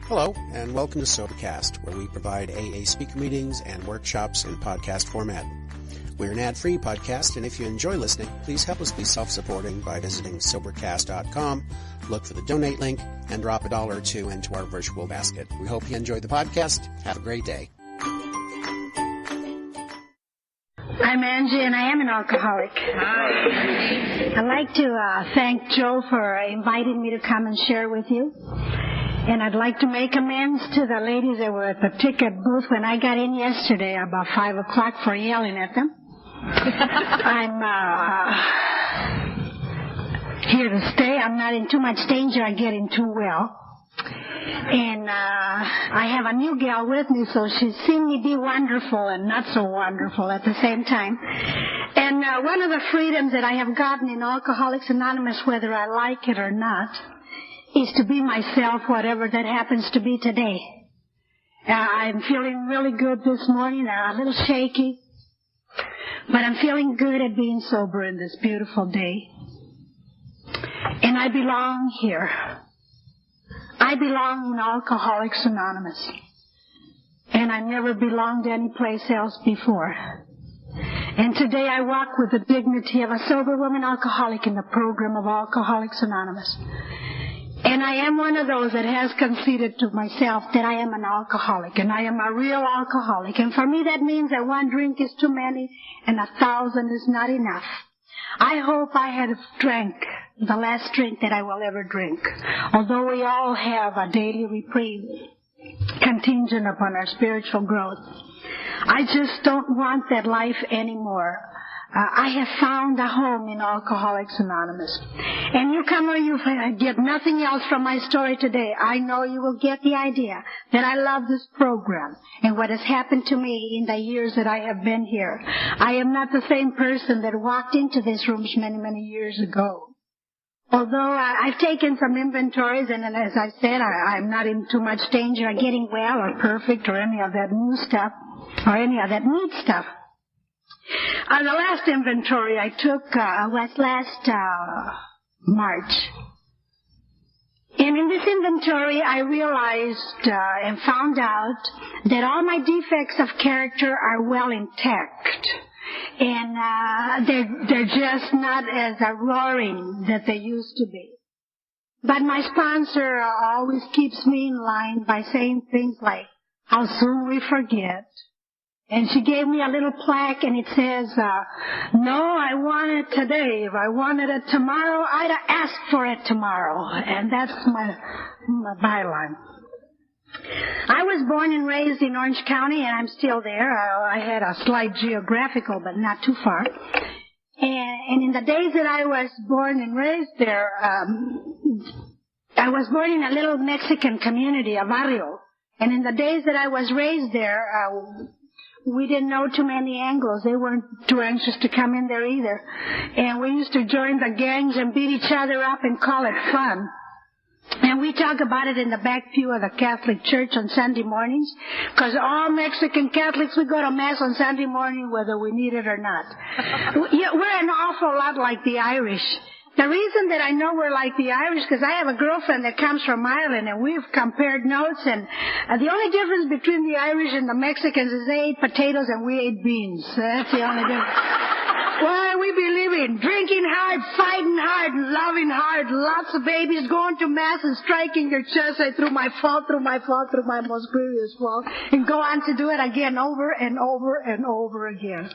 Hello, and welcome to Sobercast, where we provide AA speaker meetings and workshops in podcast format. We're an ad-free podcast, and if you enjoy listening, please help us be self-supporting by visiting Sobercast.com, look for the donate link, and drop $1 or $2 into our virtual basket. We hope you enjoy the podcast. Have a great day. I'm Angie, and I am an alcoholic. Hi. I'd like to thank Joe for inviting me to come and share with you. And I'd like to make amends to the ladies that were at the ticket booth when I got in yesterday about 5 o'clock for yelling at them. I'm here to stay. I'm not in too much danger of getting too well. And I have a new gal with me, so she's seen me be wonderful and not so wonderful at the same time. And one of the freedoms that I have gotten in Alcoholics Anonymous, whether I like it or not, is to be myself, whatever that happens to be today. I'm feeling really good this morning, a little shaky, but I'm feeling good at being sober in this beautiful day. And I belong here. I belong in Alcoholics Anonymous. And I never belonged anyplace else before. And today I walk with the dignity of a sober woman alcoholic in the program of Alcoholics Anonymous. And I am one of those that has conceded to myself that I am an alcoholic, and I am a real alcoholic. And for me that means that 1 drink is too many and 1,000 is not enough. I hope I had drank the last drink that I will ever drink, although we all have a daily reprieve contingent upon our spiritual growth. I just don't want that life anymore. I have found a home in Alcoholics Anonymous. And newcomer, you get nothing else from my story today. I know you will get the idea that I love this program and what has happened to me in the years that I have been here. I am not the same person that walked into this room many, many years ago. Although I've taken some inventories, and as I said, I'm not in too much danger of getting well or perfect or any of that new stuff or any of that neat stuff. The last inventory I took was last March. And in this inventory, I realized and found out that all my defects of character are well intact. And they're just not as roaring that they used to be. But my sponsor always keeps me in line by saying things like, how soon we forget. And she gave me a little plaque, and it says, no, I want it today. If I wanted it tomorrow, I'd have asked for it tomorrow. And that's my byline. I was born and raised in Orange County, and I'm still there. I had a slight geographical, but not too far. And in the days that I was born and raised there, I was born in a little Mexican community, a barrio. And in the days that I was raised there, we didn't know too many Anglos. They weren't too anxious to come in there either. And we used to join the gangs and beat each other up and call it fun. And we talk about it in the back pew of the Catholic Church on Sunday mornings, because all Mexican Catholics, we go to Mass on Sunday morning whether we need it or not. We're an awful lot like the Irish. The reason that I know we're like the Irish, because I have a girlfriend that comes from Ireland, and we've compared notes, and the only difference between the Irish and the Mexicans is they ate potatoes and we ate beans. That's the only difference. Why, we believe in drinking hard, fighting hard, loving hard, lots of babies, going to Mass and striking your chest, say, through my fault, through my fault, through my most grievous fault, and go on to do it again over and over and over again.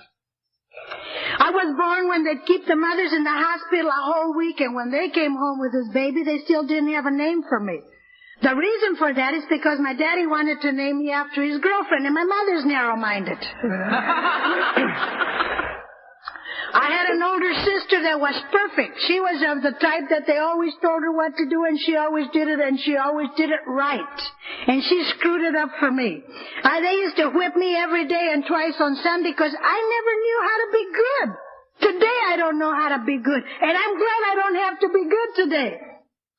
I was born when they'd keep the mothers in the hospital a whole week, and when they came home with his baby, they still didn't have a name for me. The reason for that is because my daddy wanted to name me after his girlfriend, and my mother's narrow-minded. I had an older sister that was perfect. She was of the type that they always told her what to do, and she always did it, and she always did it right. And she screwed it up for me. They used to whip me every day and twice on Sunday because I never knew how to be good. Today I don't know how to be good, and I'm glad I don't have to be good today.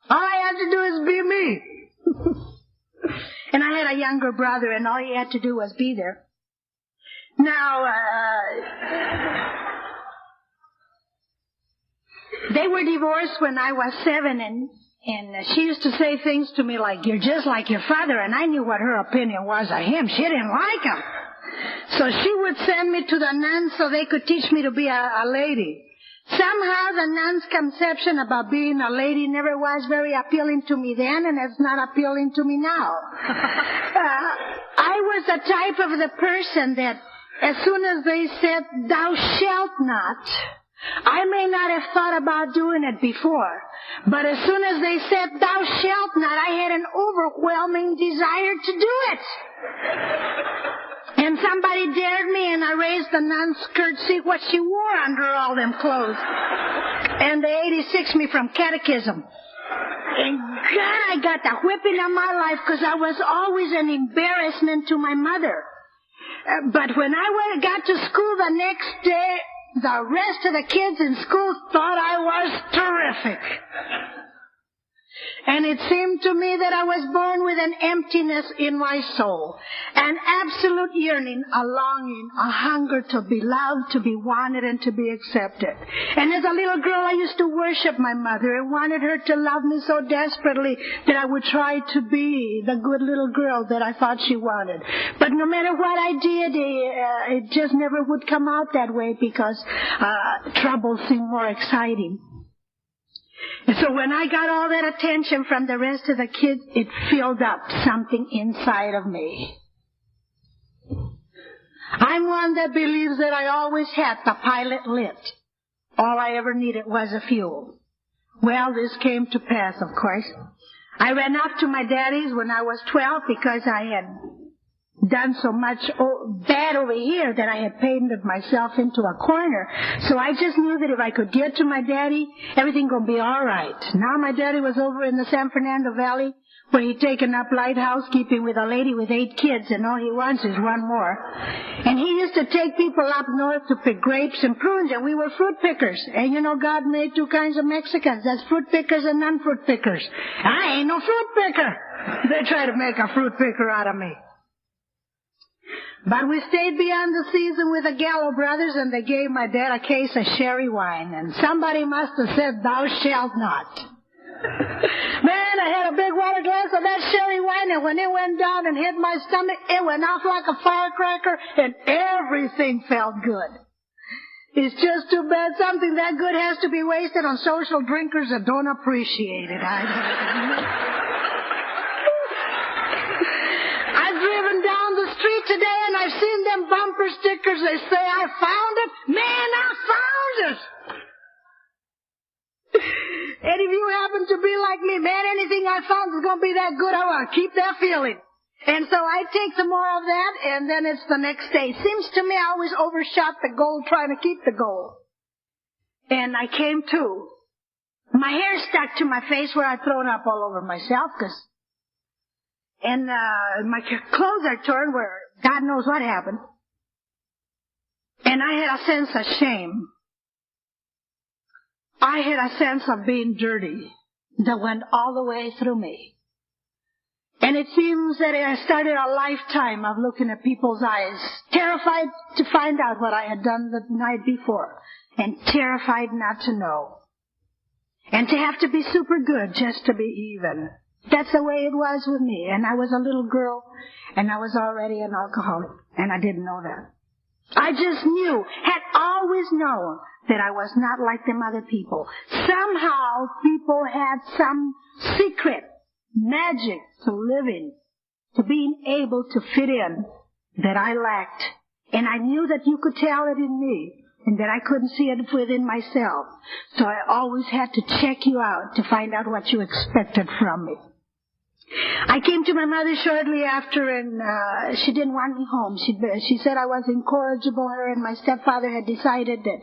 All I have to do is be me. And I had a younger brother, and all he had to do was be there. Now, they were divorced when I was 7, And she used to say things to me like, "You're just like your father," and I knew what her opinion was of him. She didn't like him. So she would send me to the nuns so they could teach me to be a lady. Somehow the nuns' conception about being a lady never was very appealing to me then, and it's not appealing to me now. I was the type of the person that as soon as they said, "Thou shalt not," I may not have thought about doing it before, but as soon as they said, "Thou shalt not," I had an overwhelming desire to do it. And somebody dared me, and I raised the nun's skirt, see what she wore under all them clothes. And they 86'd me from catechism. And God, I got the whipping of my life because I was always an embarrassment to my mother. But when I got to school the next day, the rest of the kids in school thought I was terrific. And it seemed to me that I was born with an emptiness in my soul, an absolute yearning, a longing, a hunger to be loved, to be wanted, and to be accepted. And as a little girl, I used to worship my mother and wanted her to love me so desperately that I would try to be the good little girl that I thought she wanted. But no matter what I did, it just never would come out that way because trouble seemed more exciting. And so when I got all that attention from the rest of the kids, it filled up something inside of me. I'm one that believes that I always had the pilot lit. All I ever needed was a fuel. Well, this came to pass, of course. I ran off to my daddy's when I was 12 because I had done so much bad over here that I had painted myself into a corner. So I just knew that if I could get to my daddy, everything gonna be all right. Now my daddy was over in the San Fernando Valley where he'd taken up light housekeeping with a lady with 8 kids, and all he wants is one more. And he used to take people up north to pick grapes and prunes, and we were fruit pickers. And you know, God made 2 kinds of Mexicans. That's fruit pickers and non-fruit pickers. I ain't no fruit picker. They try to make a fruit picker out of me. But we stayed beyond the season with the Gallo brothers, and they gave my dad a case of sherry wine. And somebody must have said, "Thou shalt not." Man, I had a big water glass of that sherry wine, and when it went down and hit my stomach, it went off like a firecracker, and everything felt good. It's just too bad something that good has to be wasted on social drinkers that don't appreciate it. I've driven down the street today, and I've seen them bumper stickers. They say, "I found it." Man, I found it. And if you happen to be like me, man, anything I found is going to be that good. I want to keep that feeling. And so I take some more of that, and then it's the next day. Seems to me I always overshot the goal trying to keep the goal. And I came to. My hair stuck to my face where I'd thrown up all over myself, and my clothes are torn where God knows what happened. And I had a sense of shame. I had a sense of being dirty that went all the way through me. And it seems that I started a lifetime of looking at people's eyes, terrified to find out what I had done the night before, and terrified not to know. And to have to be super good just to be even. That's the way it was with me. And I was a little girl, and I was already an alcoholic, and I didn't know that. I just knew, had always known, that I was not like them other people. Somehow people had some secret magic to living, to being able to fit in, that I lacked. And I knew that you could tell it in me, and that I couldn't see it within myself. So I always had to check you out to find out what you expected from me. I came to my mother shortly after, and she didn't want me home. She said I was incorrigible. Her and my stepfather had decided that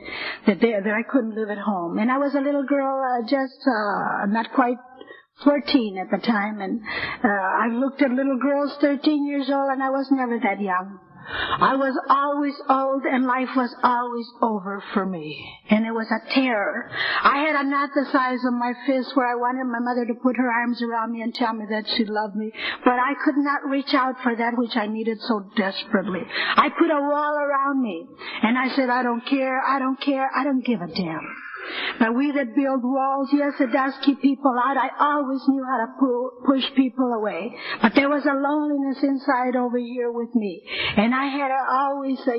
I couldn't live at home. And I was a little girl, just not quite 14 at the time. And I looked at little girls 13 years old, and I was never that young. I was always old, and life was always over for me. And it was a terror. I had a knot the size of my fist where I wanted my mother to put her arms around me and tell me that she loved me. But I could not reach out for that which I needed so desperately. I put a wall around me, and I said, I don't care, I don't care, I don't give a damn. But we that build walls, yes, it does keep people out. I always knew how to push people away. But there was a loneliness inside over here with me. And I had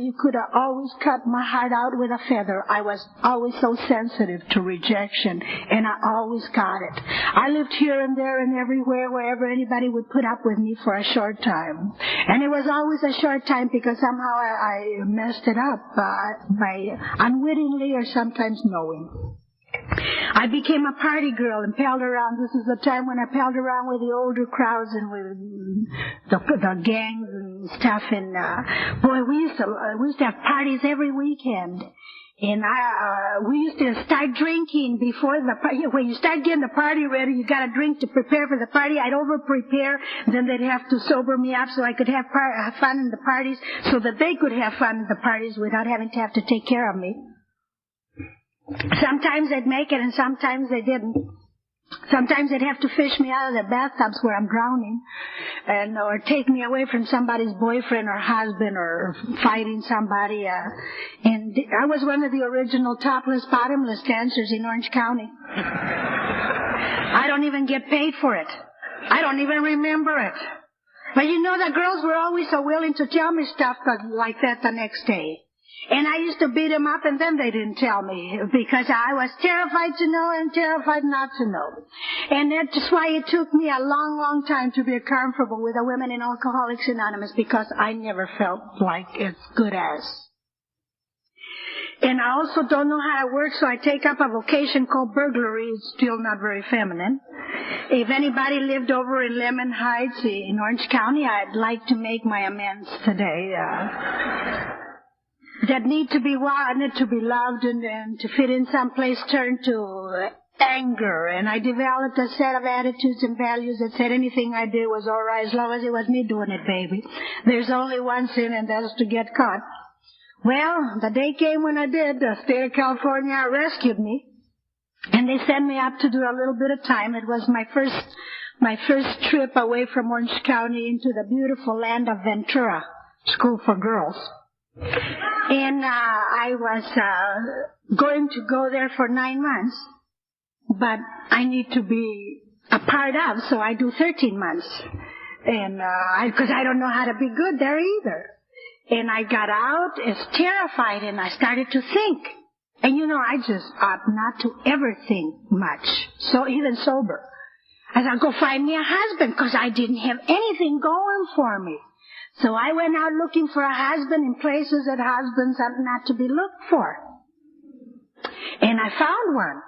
you could have always cut my heart out with a feather. I was always so sensitive to rejection, and I always got it. I lived here and there and everywhere, wherever anybody would put up with me for a short time. And it was always a short time because somehow I messed it up by unwittingly or sometimes knowing. I became a party girl and palled around. This is the time when I palled around with the older crowds and with the gangs and stuff. And boy, we used to have parties every weekend. And we used to start drinking before the party. When you start getting the party ready, you got to drink to prepare for the party. I'd over-prepare, then they'd have to sober me up so I could have fun in the parties, so that they could have fun in the parties without having to have to take care of me. Sometimes they'd make it, and sometimes they didn't. Sometimes they'd have to fish me out of their bathtubs where I'm drowning, or take me away from somebody's boyfriend or husband, or fighting somebody. And I was one of the original topless, bottomless dancers in Orange County. I don't even get paid for it. I don't even remember it. But you know, the girls were always so willing to tell me stuff like that the next day. And I used to beat them up, and then they didn't tell me because I was terrified to know and terrified not to know. And that's why it took me a long, long time to be comfortable with the women in Alcoholics Anonymous, because I never felt like as good as. And I also don't know how to work, so I take up a vocation called burglary. It's still not very feminine. If anybody lived over in Lemon Heights in Orange County, I'd like to make my amends today. That need to be wanted, to be loved, and to fit in some place turned to anger. And I developed a set of attitudes and values that said anything I did was all right as long as it was me doing it, baby. There's only one sin, and that's to get caught. Well, the day came when I did. The state of California rescued me, and they sent me up to do a little bit of time. It was my first trip away from Orange County into the beautiful land of Ventura, school for girls. And I was going to go there for 9 months, but I need to be a part of, so I do 13 months. And because I don't know how to be good there either. And I got out as terrified, and I started to think. And you know, I just ought not to ever think much, so even sober. I thought, go find me a husband, because I didn't have anything going for me. So I went out looking for a husband in places that husbands are not to be looked for. And I found one.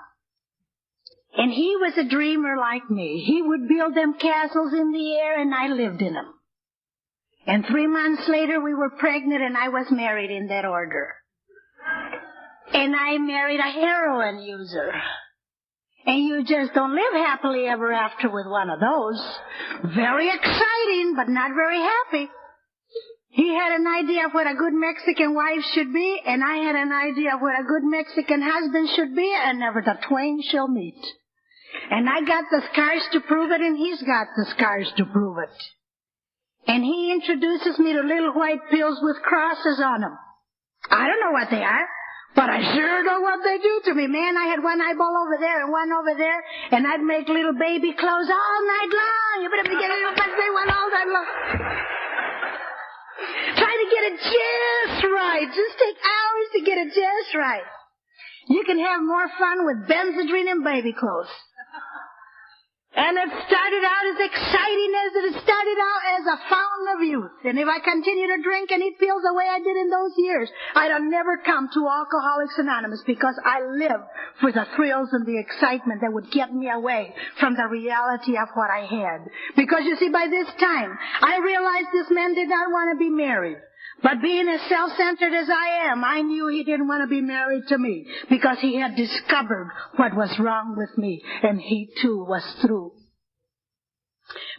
And he was a dreamer like me. He would build them castles in the air, and I lived in them. And 3 months later, we were pregnant, and I was married in that order. And I married a heroin user. And you just don't live happily ever after with one of those. Very exciting, but not very happy. He had an idea of what a good Mexican wife should be, and I had an idea of what a good Mexican husband should be, and never the twain shall meet. And I got the scars to prove it, and he's got the scars to prove it. And he introduces me to little white pills with crosses on them. I don't know what they are, but I sure know what they do to me. Man, I had one eyeball over there and one over there, and I'd make little baby clothes all night long. You better get a little birthday one all night long. Try to get it just right. Just take hours to get it just right. You can have more fun with Benzedrine and baby clothes. And it started out as exciting as it started out as a fountain of youth. And if I continue to drink and eat pills the way I did in those years, I'd have never come to Alcoholics Anonymous, because I live for the thrills and the excitement that would get me away from the reality of what I had. Because you see, by this time, I realized this man did not want to be married. But being as self-centered as I am, I knew he didn't want to be married to me, because he had discovered what was wrong with me, and he too was through.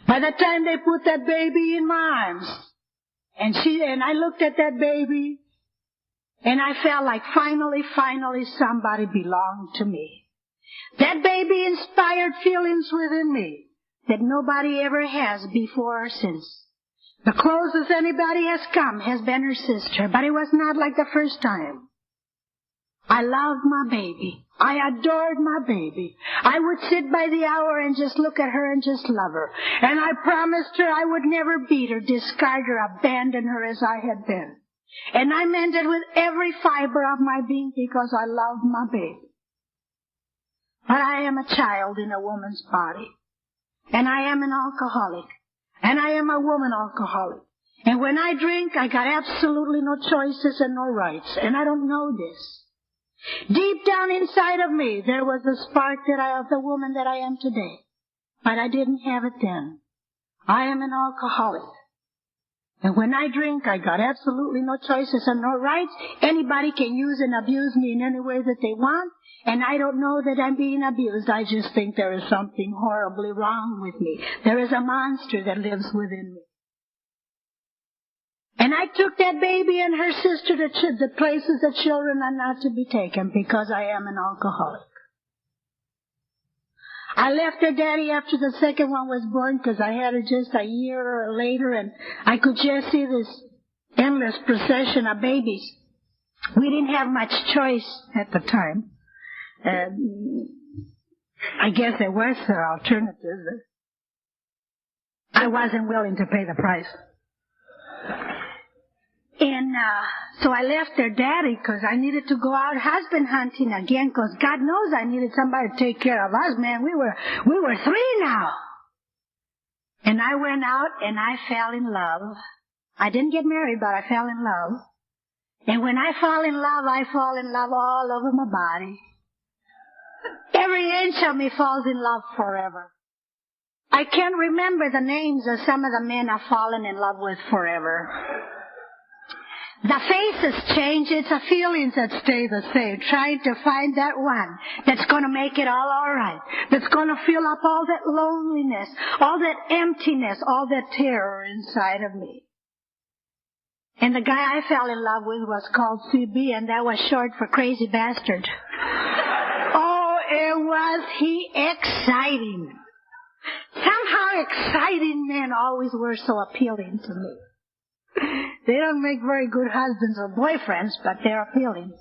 By the time they put that baby in my arms, and I looked at that baby, and I felt like finally somebody belonged to me. That baby inspired feelings within me that nobody ever has before or since. The closest anybody has come has been her sister, but it was not like the first time. I loved my baby. I adored my baby. I would sit by the hour and just look at her and just love her. And I promised her I would never beat her, discard her, abandon her as I had been. And I meant it with every fiber of my being because I loved my baby. But I am a child in a woman's body. And I am an alcoholic. And I am a woman alcoholic. And when I drink, I got absolutely no choices and no rights. And I don't know this. Deep down inside of me, there was a spark of the woman that I am today. But I didn't have it then. I am an alcoholic. And when I drink, I got absolutely no choices and no rights. Anybody can use and abuse me in any way that they want. And I don't know that I'm being abused. I just think there is something horribly wrong with me. There is a monster that lives within me. And I took that baby and her sister to the places that children are not to be taken because I am an alcoholic. I left her daddy after the second one was born because I had her just a year later, and I could just see this endless procession of babies. We didn't have much choice at the time. I guess there was alternatives. I wasn't willing to pay the price. And so I left their daddy because I needed to go out husband hunting again because God knows I needed somebody to take care of us, man. We were 3 now. And I went out and I fell in love. I didn't get married, but I fell in love. And when I fall in love, I fall in love all over my body. Every inch of me falls in love forever. I can't remember the names of some of the men I've fallen in love with forever. The faces change, it's the feelings that stay the same, trying to find that one that's going to make it all right, that's going to fill up all that loneliness, all that emptiness, all that terror inside of me. And the guy I fell in love with was called CB, and that was short for crazy bastard. Oh, was he exciting. Somehow exciting men always were so appealing to me. They don't make very good husbands or boyfriends, but they're appealing.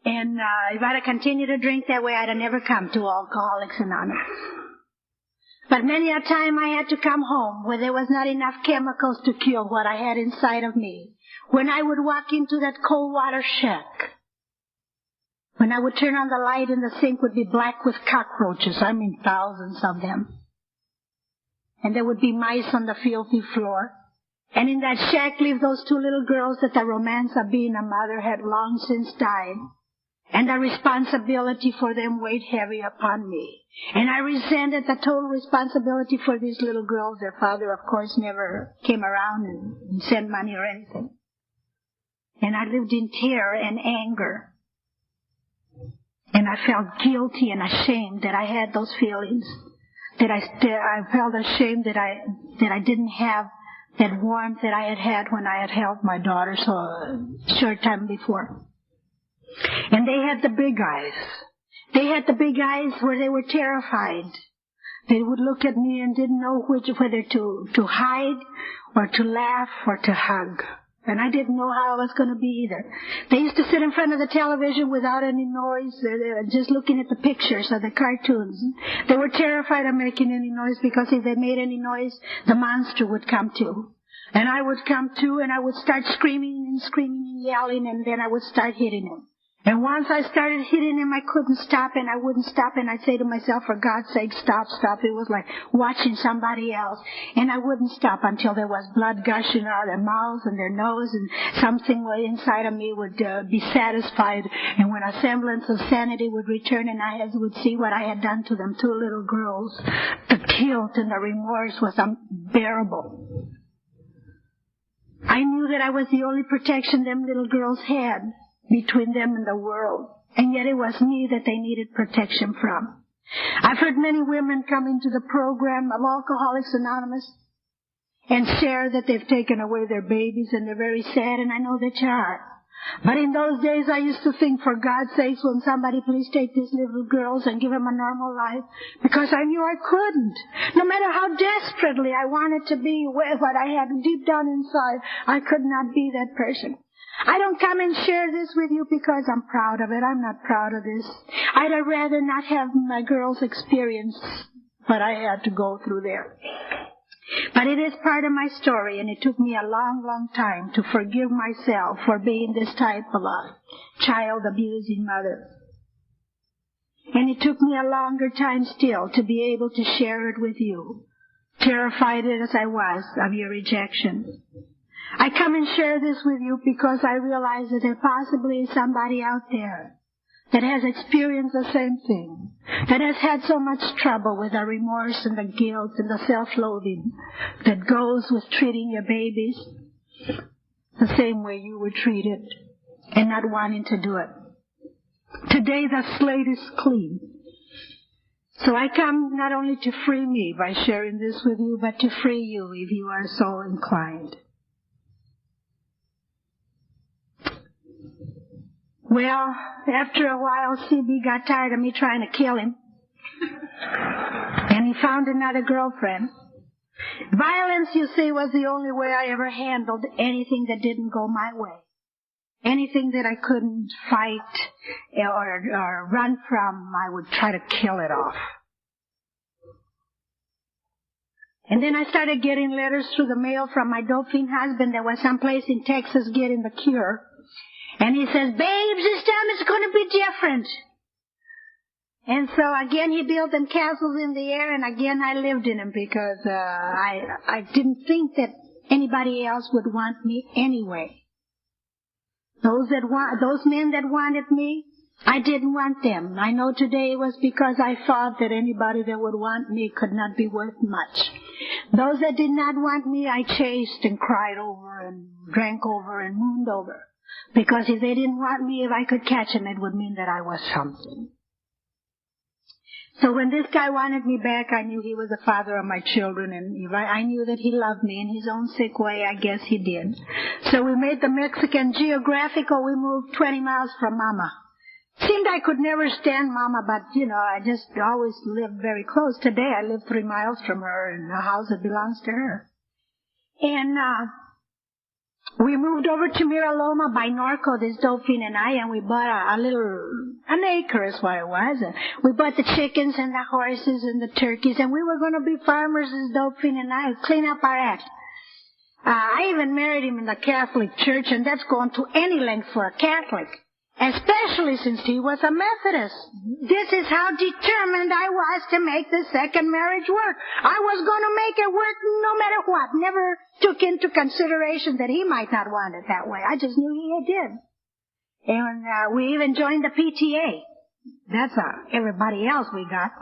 And if I'd have continued to drink that way, I'd have never come to Alcoholics Anonymous. But many a time I had to come home where there was not enough chemicals to kill what I had inside of me. When I would walk into that cold water shack, when I would turn on the light and the sink would be black with cockroaches, I mean thousands of them. And there would be mice on the filthy floor. And in that shack lived those 2 little girls that the romance of being a mother had long since died. And the responsibility for them weighed heavy upon me. And I resented the total responsibility for these little girls. Their father, of course, never came around and sent money or anything. And I lived in terror and anger. And I felt guilty and ashamed that I had those feelings. That I felt ashamed that I didn't have that warmth that I had had when I had held my daughter so a short time before. And they had the big eyes. They had the big eyes where they were terrified. They would look at me and didn't know whether to hide or to laugh or to hug. And I didn't know how I was going to be either. They used to sit in front of the television without any noise, just looking at the pictures of the cartoons. They were terrified of making any noise because if they made any noise, the monster would come too. And I would come too, and I would start screaming and yelling, and then I would start hitting him. And once I started hitting him, I couldn't stop, and I wouldn't stop, and I'd say to myself, for God's sake, stop, stop. It was like watching somebody else. And I wouldn't stop until there was blood gushing out of their mouths and their nose, and something inside of me would be satisfied. And when a semblance of sanity would return and I would see what I had done to them 2 little girls, the guilt and the remorse was unbearable. I knew that I was the only protection them little girls had between them and the world, and yet it was me that they needed protection from. I've heard many women come into the program of Alcoholics Anonymous and share that they've taken away their babies and they're very sad, and I know that you are. But in those days I used to think, for God's sakes, will somebody please take these little girls and give them a normal life? Because I knew I couldn't. No matter how desperately I wanted to be what I had deep down inside, I could not be that person. I don't come and share this with you because I'm proud of it. I'm not proud of this. I'd rather not have my girls experience what I had to go through there. But it is part of my story, and it took me a long, long time to forgive myself for being this type of a child-abusing mother. And it took me a longer time still to be able to share it with you, terrified as I was of your rejection. I come and share this with you because I realize that there possibly is somebody out there that has experienced the same thing, that has had so much trouble with the remorse and the guilt and the self-loathing that goes with treating your babies the same way you were treated and not wanting to do it. Today the slate is clean. So I come not only to free me by sharing this with you, but to free you if you are so inclined. Well, after a while, CB got tired of me trying to kill him. And he found another girlfriend. Violence, you see, was the only way I ever handled anything that didn't go my way. Anything that I couldn't fight or run from, I would try to kill it off. And then I started getting letters through the mail from my doping husband that was someplace in Texas getting the cure. And he says, babes, this time it's going to be different. And so again he built them castles in the air, and again I lived in them because I didn't think that anybody else would want me anyway. Those men that wanted me, I didn't want them. I know today it was because I thought that anybody that would want me could not be worth much. Those that did not want me, I chased and cried over and drank over and mooned over. Because if they didn't want me, if I could catch them, it would mean that I was something. So when this guy wanted me back, I knew he was the father of my children, and I knew that he loved me in his own sick way. I guess he did. So we made the Mexican geographical. We moved 20 miles from Mama. Seemed I could never stand Mama, but, I just always lived very close. Today I live 3 miles from her in a house that belongs to her. And we moved over to Mira Loma by Norco, this Dolphin and I, and we bought an acre is what it was. We bought the chickens and the horses and the turkeys, and we were going to be farmers as Dolphin and I, clean up our act. I even married him in the Catholic Church, and that's going to any length for a Catholic, especially since he was a Methodist. This is how determined I was to make the second marriage work. I was going to make it work no matter what. Never took into consideration that he might not want it that way. I just knew he did. And we even joined the PTA. That's everybody else we got.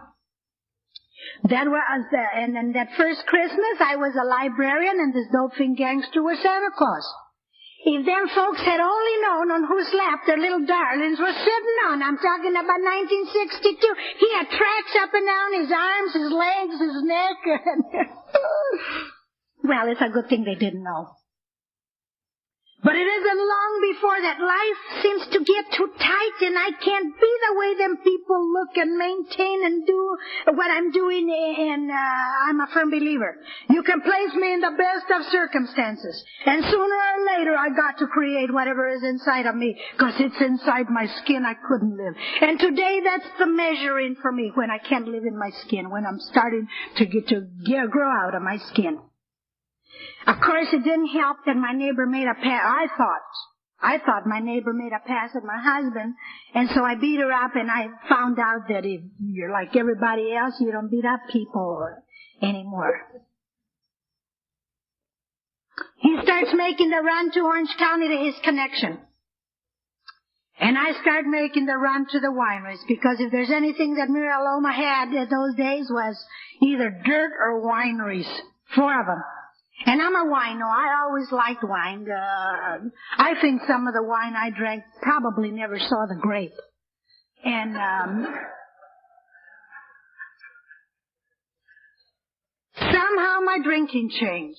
That was, and then that first Christmas, I was a librarian, and this doping gangster was Santa Claus. If them folks had only known on whose lap their little darlings were sitting on, I'm talking about 1962, he had tracks up and down his arms, his legs, his neck. Well, it's a good thing they didn't know. But it isn't long before that life seems to get too tight, and I can't be the way them people look and maintain and do what I'm doing, and I'm a firm believer. You can place me in the best of circumstances, and sooner or later I got to create whatever is inside of me, because it's inside my skin. I couldn't live. And today that's the measuring for me, when I can't live in my skin, when I'm starting to grow out of my skin. Of course, it didn't help that my neighbor made a pass. I thought my neighbor made a pass at my husband, and so I beat her up, and I found out that if you're like everybody else, you don't beat up people anymore. He starts making the run to Orange County to his connection. And I start making the run to the wineries, because if there's anything that Mira Loma had in those days was either dirt or wineries. 4 of them. And I'm a wino. I always liked wine. I think some of the wine I drank probably never saw the grape. And somehow my drinking changed.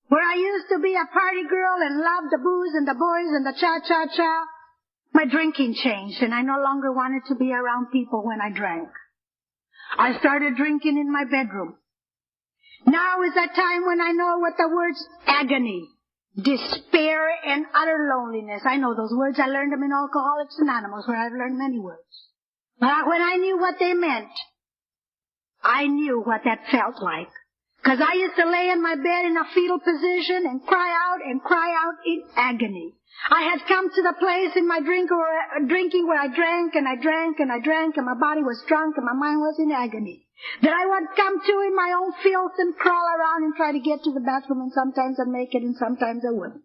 Where I used to be a party girl and love the booze and the boys and the cha-cha-cha, my drinking changed, and I no longer wanted to be around people when I drank. I started drinking in my bedroom. Now is that time when I know what the words agony, despair, and utter loneliness. I know those words. I learned them in Alcoholics Anonymous, where I've learned many words. But when I knew what they meant, I knew what that felt like. Because I used to lay in my bed in a fetal position and cry out in agony. I had come to the place in my drinking where I drank and I drank and I drank, and my body was drunk and my mind was in agony. That I would come to in my own filth and crawl around and try to get to the bathroom, and sometimes I'd make it and sometimes I wouldn't.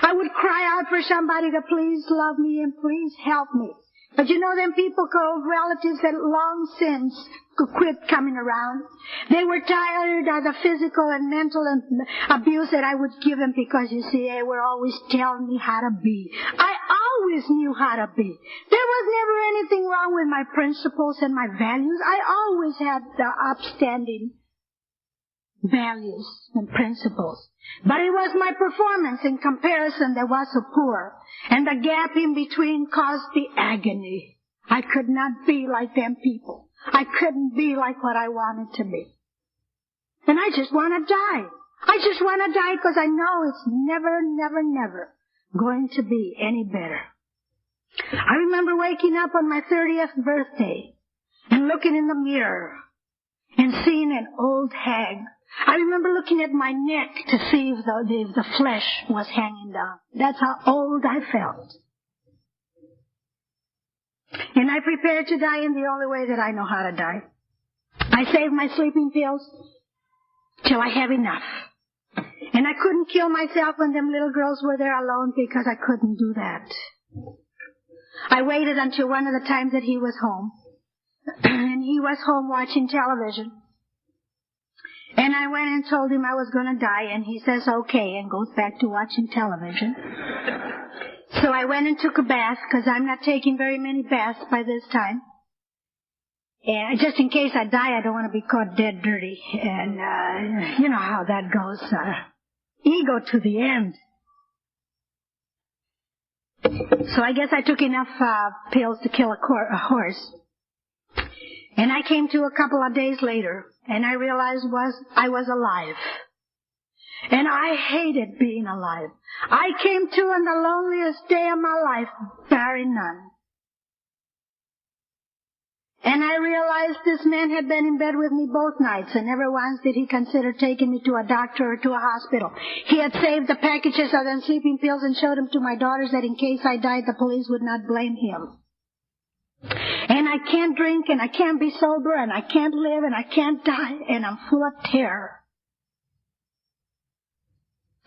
I would cry out for somebody to please love me and please help me. But you know, them people called relatives had long since quit coming around. They were tired of the physical and mental abuse that I would give them, because, you see, they were always telling me how to be. I always knew how to be. There was never anything wrong with my principles and my values. I always had the upstanding values and principles. But it was my performance in comparison that was so poor, and the gap in between caused the agony. I could not be like them people. I couldn't be like what I wanted to be. And I just want to die. I just want to die because I know it's never, never, never going to be any better. I remember waking up on my 30th birthday and looking in the mirror and seeing an old hag. I remember looking at my neck to see if the flesh was hanging down. That's how old I felt. And I prepared to die in the only way that I know how to die. I saved my sleeping pills till I have enough. And I couldn't kill myself when them little girls were there alone, because I couldn't do that. I waited until one of the times that he was home. And he was home watching television. And I went and told him I was going to die, and he says okay, and goes back to watching television. So I went and took a bath, because I'm not taking very many baths by this time. And just in case I die, I don't want to be caught dead dirty. And you know how that goes. Ego to the end. So I guess I took enough pills to kill a horse. And I came to a couple of days later, and I realized I was alive. And I hated being alive. I came to on the loneliest day of my life, barring none. And I realized this man had been in bed with me both nights, and never once did he consider taking me to a doctor or to a hospital. He had saved the packages of them sleeping pills and showed them to my daughters, that in case I died, the police would not blame him. And I can't drink, and I can't be sober, and I can't live, and I can't die, and I'm full of terror.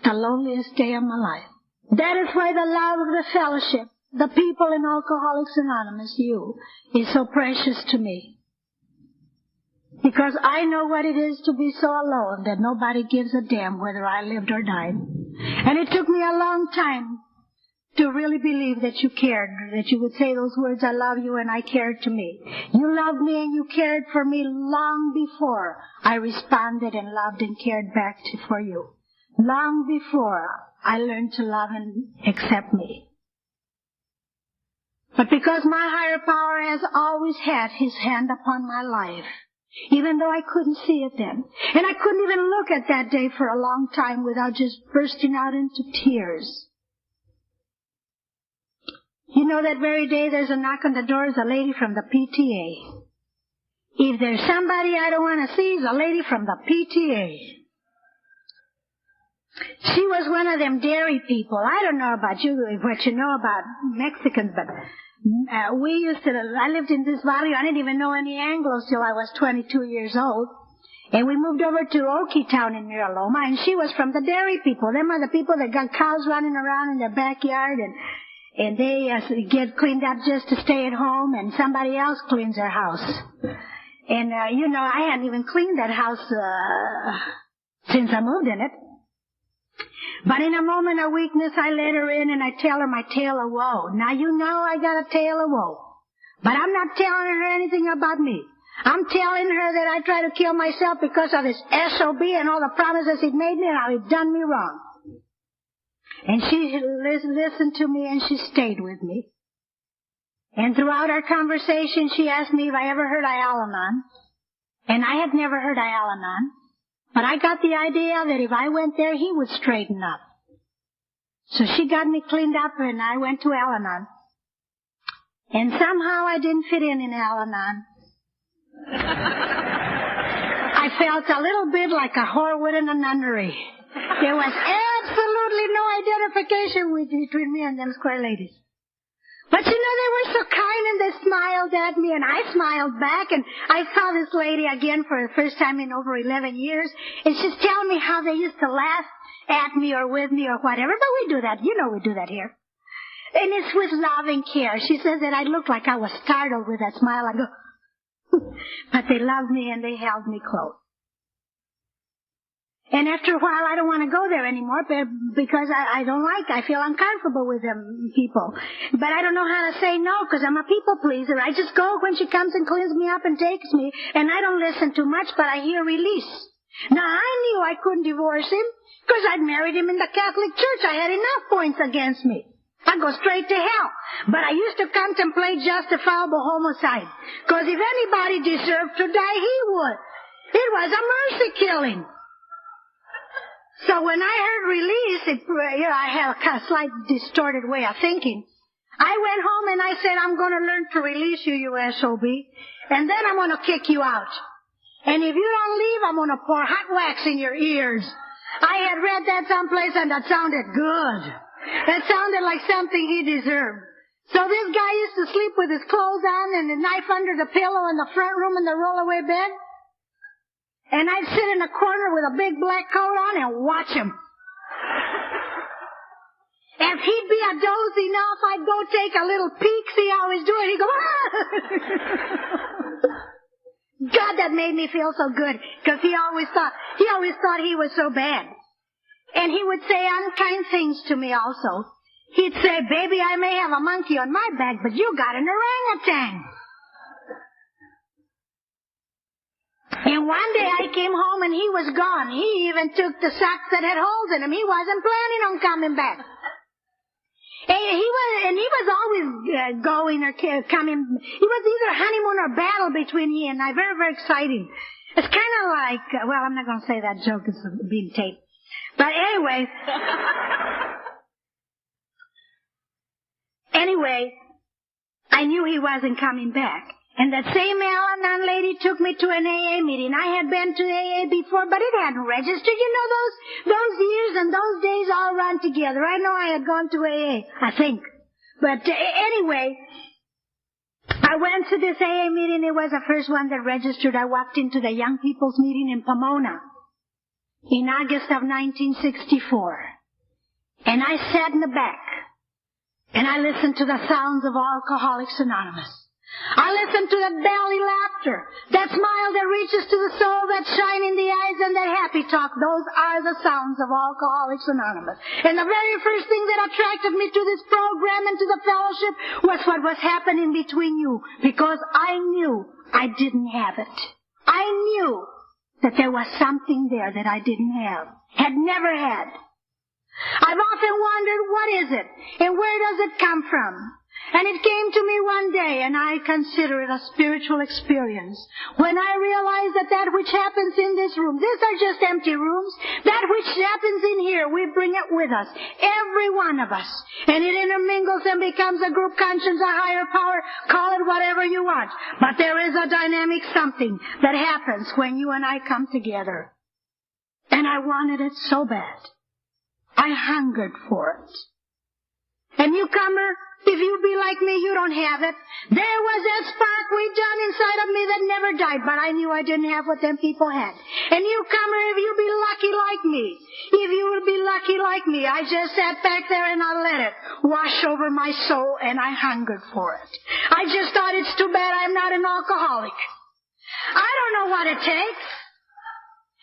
The loneliest day of my life. That is why the love of the fellowship, the people in Alcoholics Anonymous, you, is so precious to me. Because I know what it is to be so alone that nobody gives a damn whether I lived or died. And it took me a long time to really believe that you cared, that you would say those words, I love you and I cared to me. You loved me and you cared for me long before I responded and loved and cared back for you. Long before I learned to love and accept me. But because my higher power has always had his hand upon my life, even though I couldn't see it then, and I couldn't even look at that day for a long time without just bursting out into tears. You know, that very day there's a knock on the door, is a lady from the PTA. If there's somebody I don't want to see, it's a lady from the PTA. She was one of them dairy people. I don't know about you, what you know about Mexicans, but I lived in this barrio. I didn't even know any Anglos till I was 22 years old. And we moved over to Okie Town in Miraloma, and she was from the dairy people. Them are the people that got cows running around in their backyard, and they get cleaned up just to stay at home, and somebody else cleans their house. And, I hadn't even cleaned that house since I moved in it. But in a moment of weakness, I let her in and I tell her my tale of woe. Now you know I got a tale of woe. But I'm not telling her anything about me. I'm telling her that I tried to kill myself because of this SOB and all the promises he'd made me and how he'd done me wrong. And she listened to me and she stayed with me. And throughout our conversation, she asked me if I ever heard of Al-Anon. And I had never heard of Al-Anon. But I got the idea that if I went there, he would straighten up. So she got me cleaned up and I went to Al-Anon. And somehow I didn't fit in Al-Anon. I felt a little bit like a whore within a nunnery. There was absolutely no identification between me and them square ladies. But you know, they were so kind and they smiled at me and I smiled back, and I saw this lady again for the first time in over 11 years, and she's telling me how they used to laugh at me or with me or whatever, but we do that. You know we do that here. And it's with love and care. She says that I looked like I was startled with that smile. I go, but they loved me and they held me close. And after a while, I don't want to go there anymore because I feel uncomfortable with them people. But I don't know how to say no because I'm a people pleaser. I just go when she comes and cleans me up and takes me, and I don't listen too much, but I hear release. Now, I knew I couldn't divorce him because I'd married him in the Catholic Church. I had enough points against me. I'd go straight to hell. But I used to contemplate justifiable homicide because if anybody deserved to die, he would. It was a mercy killing. So when I heard release, I had a slight distorted way of thinking. I went home and I said, I'm going to learn to release you, you SOB, and then I'm going to kick you out. And if you don't leave, I'm going to pour hot wax in your ears. I had read that someplace and that sounded good. That sounded like something he deserved. So this guy used to sleep with his clothes on and a knife under the pillow in the front room in the rollaway bed. And I'd sit in a corner with a big black coat on and watch him. If he'd be a dozy enough, I'd go take a little peek, see how he's doing. He'd go, ah! God, that made me feel so good, because he always thought he was so bad. And he would say unkind things to me also. He'd say, baby, I may have a monkey on my back, but you got an orangutan. And one day I came home and he was gone. He even took the socks that had holes in them. He wasn't planning on coming back. And he was always going or coming. It was either honeymoon or battle between he and I. Very, very exciting. It's kind of like, well, I'm not going to say that joke. It's being taped. But anyway, I knew he wasn't coming back. And that same Al-Anon lady took me to an AA meeting. I had been to AA before, but it hadn't registered. You know, those years and those days all run together. I know I had gone to AA, I think. But anyway, I went to this AA meeting. It was the first one that registered. I walked into the young people's meeting in Pomona in August of 1964. And I sat in the back, and I listened to the sounds of Alcoholics Anonymous. I listened to that belly laughter, that smile that reaches to the soul, that shine in the eyes, and that happy talk. Those are the sounds of Alcoholics Anonymous. And the very first thing that attracted me to this program and to the fellowship was what was happening between you, because I knew I didn't have it. I knew that there was something there that I didn't have, had never had. I've often wondered, what is it, and where does it come from? And it came to me one day, and I consider it a spiritual experience, when I realized that which happens in this room, these are just empty rooms, that which happens in here, we bring it with us, every one of us, and it intermingles and becomes a group conscience, a higher power, call it whatever you want. But there is a dynamic something that happens when you and I come together. And I wanted it so bad. I hungered for it. And newcomer, if you be like me, you don't have it. There was that sparkly John inside of me that never died, but I knew I didn't have what them people had. And newcomer, if you be lucky like me, if you will be lucky like me, I just sat back there and I let it wash over my soul, and I hungered for it. I just thought, it's too bad I'm not an alcoholic. I don't know what it takes.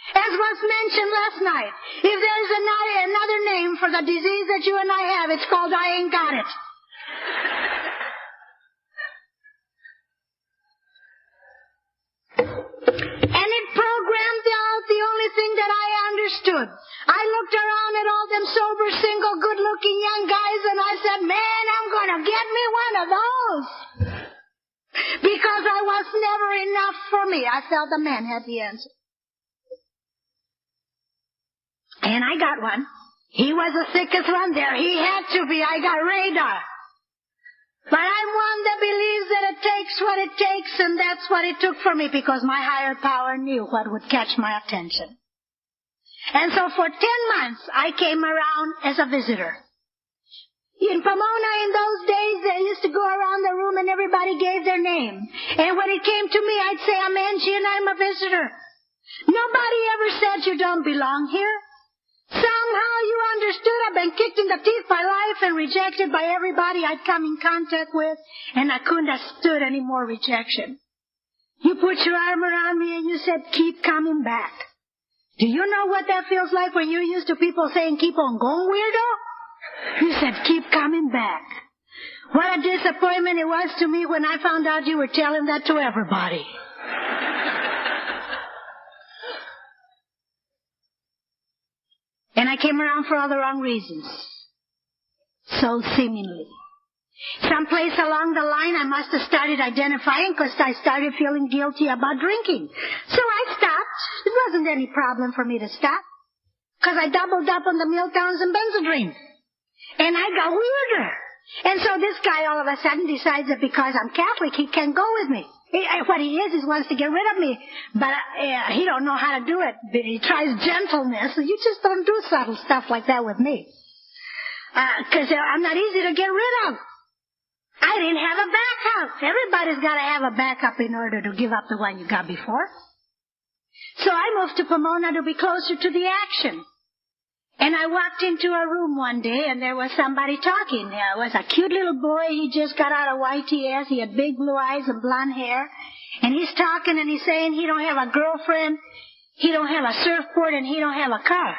As was mentioned last night, if there's another name for the disease that you and I have, it's called I ain't got it. And it programmed out the only thing that I understood. I looked around at all them sober, single, good-looking young guys, and I said, man, I'm going to get me one of those. Because I was never enough for me. I felt the man had the answer. And I got one. He was the sickest one there. He had to be. I got radar. But I'm one that believes that it takes what it takes, and that's what it took for me, because my higher power knew what would catch my attention. And so for 10 months, I came around as a visitor. In Pomona in those days, they used to go around the room and everybody gave their name. And when it came to me, I'd say, I'm Angie and I'm a visitor. Nobody ever said you don't belong here. Somehow you understood I've been kicked in the teeth by life and rejected by everybody I'd come in contact with, and I couldn't have stood any more rejection. You put your arm around me and you said, keep coming back. Do you know what that feels like when you're used to people saying, keep on going, weirdo? You said, keep coming back. What a disappointment it was to me when I found out you were telling that to everybody. And I came around for all the wrong reasons. So seemingly. Someplace along the line I must have started identifying, because I started feeling guilty about drinking. So I stopped. It wasn't any problem for me to stop, because I doubled up on the Miltowns and Benzedrine. And I got weirder. And so this guy all of a sudden decides that because I'm Catholic, he can go with me. What he is wants to get rid of me, but he don't know how to do it. He tries gentleness. You just don't do subtle stuff like that with me, because I'm not easy to get rid of. I didn't have a backup. Everybody's got to have a backup in order to give up the one you got before. So I moved to Pomona to be closer to the action. And I walked into a room one day, and there was somebody talking. There was a cute little boy. He just got out of YTS. He had big blue eyes and blonde hair. And he's talking, and he's saying he don't have a girlfriend, he don't have a surfboard, and he don't have a car.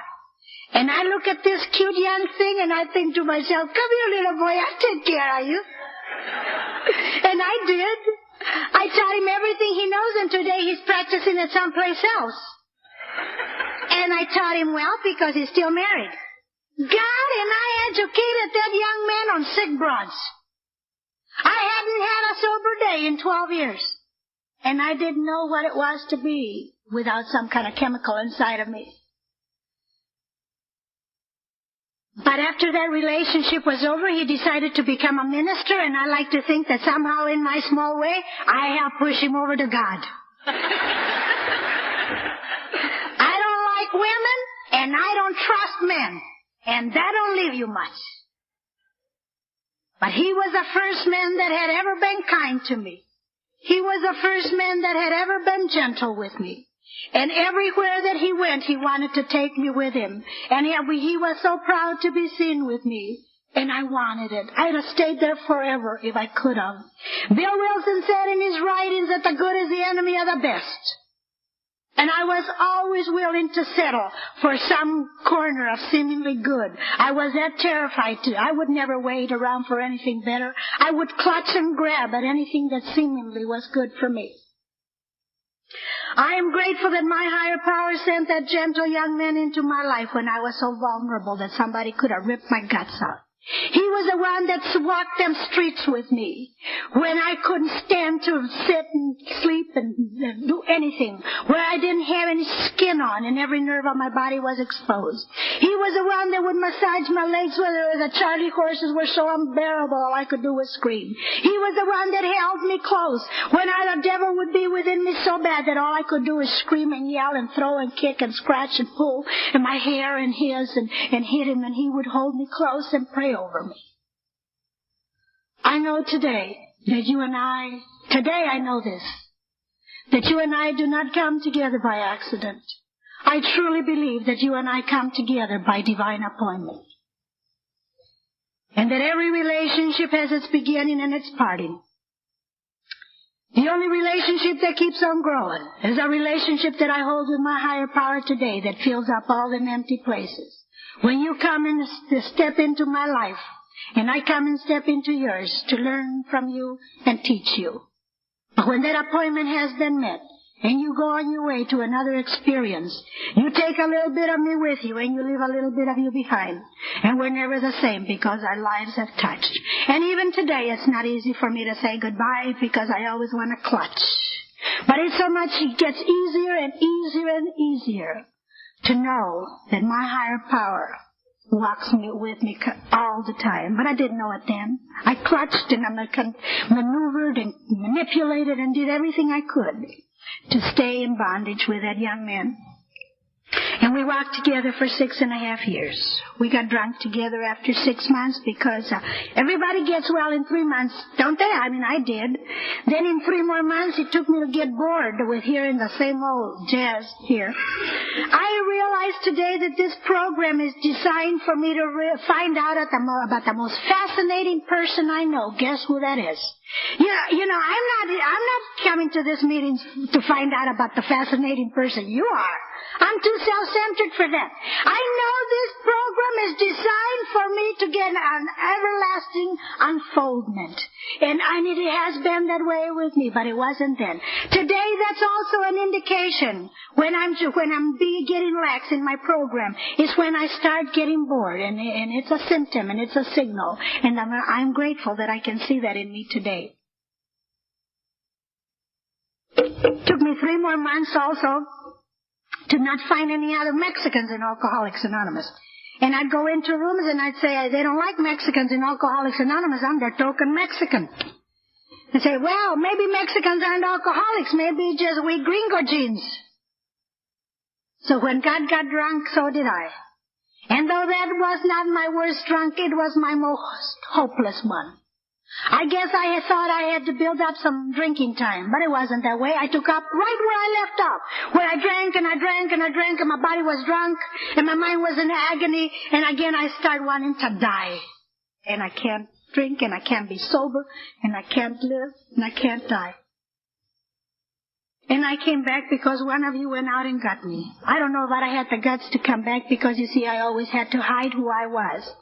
And I look at this cute young thing, and I think to myself, come here, little boy, I'll take care of you. And I did. I taught him everything he knows, and today he's practicing it someplace else. And I taught him well because he's still married. God, and I educated that young man on sick broads. I hadn't had a sober day in 12 years. And I didn't know what it was to be without some kind of chemical inside of me. But after that relationship was over, he decided to become a minister, and I like to think that somehow in my small way, I helped push him over to God. I don't like women, and I don't trust men, and that don't leave you much. But he was the first man that had ever been kind to me. He was the first man that had ever been gentle with me. And everywhere that he went, he wanted to take me with him. And he was so proud to be seen with me. And I wanted it. I'd have stayed there forever if I could have. Bill Wilson said in his writings that the good is the enemy of the best. And I was always willing to settle for some corner of seemingly good. I was that terrified to. I would never wait around for anything better. I would clutch and grab at anything that seemingly was good for me. I am grateful that my higher power sent that gentle young man into my life when I was so vulnerable that somebody could have ripped my guts out. He was the one that walked them streets with me when I couldn't stand to sit and sleep and do anything, where I didn't have any skin on and every nerve of my body was exposed. He was the one that would massage my legs when the Charlie horses were so unbearable all I could do was scream. He was the one that held me close when the devil would be within me so bad that all I could do was scream and yell and throw and kick and scratch and pull and my hair and his and hit him, and he would hold me close and pray over me. I know today that I know this, that you and I do not come together by accident. I truly believe that you and I come together by divine appointment. And that every relationship has its beginning and its parting. The only relationship that keeps on growing is a relationship that I hold with my higher power today that fills up all them empty places. When you come and step into my life, and I come and step into yours to learn from you and teach you. But when that appointment has been met, and you go on your way to another experience, you take a little bit of me with you, and you leave a little bit of you behind. And we're never the same because our lives have touched. And even today, it's not easy for me to say goodbye because I always want to clutch. But it gets easier and easier and easier to know that my higher power walks with me all the time. But I didn't know it then. I clutched and I maneuvered and manipulated and did everything I could to stay in bondage with that young man. And we walked together for 6.5 years. We got drunk together after 6 months because everybody gets well in 3 months, don't they? I mean, I did. Then in 3 more months, it took me to get bored with hearing the same old jazz here. I realize today that this program is designed for me to find out about the most fascinating person I know. Guess who that is? You know, I'm not coming to this meeting to find out about the fascinating person you are. I'm too self-centered for that. I know this program is designed for me to get an everlasting unfoldment. And it has been that way with me, but it wasn't then. Today, that's also an indication when I'm getting lax in my program. It's when I start getting bored, and it's a symptom, and it's a signal. And I'm grateful that I can see that in me today. It took me 3 more months also to not find any other Mexicans in Alcoholics Anonymous. And I'd go into rooms and I'd say, they don't like Mexicans in Alcoholics Anonymous, I'm their token Mexican. I'd say, well, maybe Mexicans aren't alcoholics, maybe just we gringo genes. So when God got drunk, so did I. And though that was not my worst drunk, it was my most hopeless one. I guess I thought I had to build up some drinking time, but it wasn't that way. I took up right where I left off, where I drank and I drank and I drank and my body was drunk and my mind was in agony, and again I started wanting to die. And I can't drink and I can't be sober and I can't live and I can't die. And I came back because one of you went out and got me. I don't know if I had the guts to come back because, you see, I always had to hide who I was.